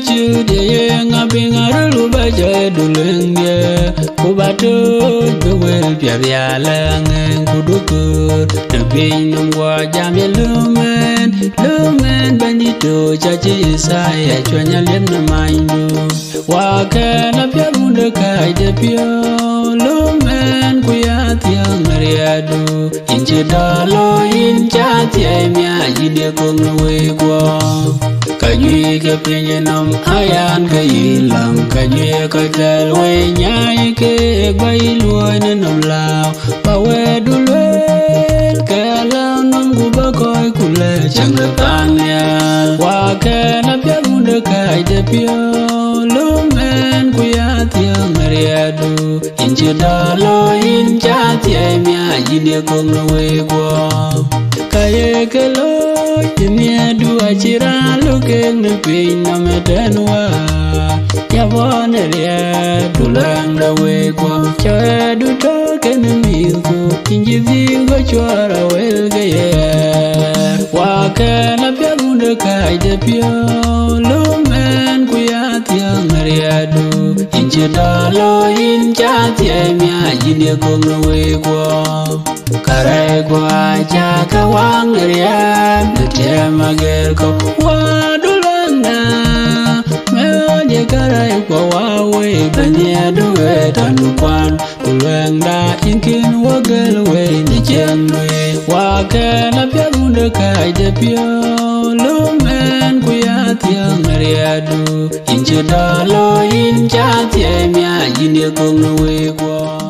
chu de nga pinga ru ba je du leng ye ku ba tu be wel pya ya la ngen ku du ku na pin nong wa jam ye lumen bandito cha chi sa ya chwa nya lem na mai nu wa ka na pya bu de kai de pyo lumen ku ya tiang riadu in che da lo in cha tie mya ji de kong na we kwa ka nyi ke pinye nam ayan ka ilam ka nyi ka dal we nyai ke bai luoi na nam lao ba we du le ka lao nam gu ba koi ku le chang da tan ya wa ka na pya bu de kai de pyo lumen ku ya tiang riadu in che da lo in cha tie mya ji de kong na we kwa ka ye ke lo Tinia dua cira lukeng nepi nama tenwa ya bona ria tulang dawe kwa cha du to ken miku inji vingo chwara welge ye wa kana pya gunda kai de pyo lumen ku ya tiang riadu inji dalo in cha tie mya jine kong dawe kwa kare kwa cha ka wang ria Mager ko wadulanga meje karai ko wawe banya duwe tanu kwan tulanga inkin wagel we ni jengwe wakana pya gunda kai de pyo lumen ku ya tiang riadu inche dalo in cha tie mya jine kong we kwa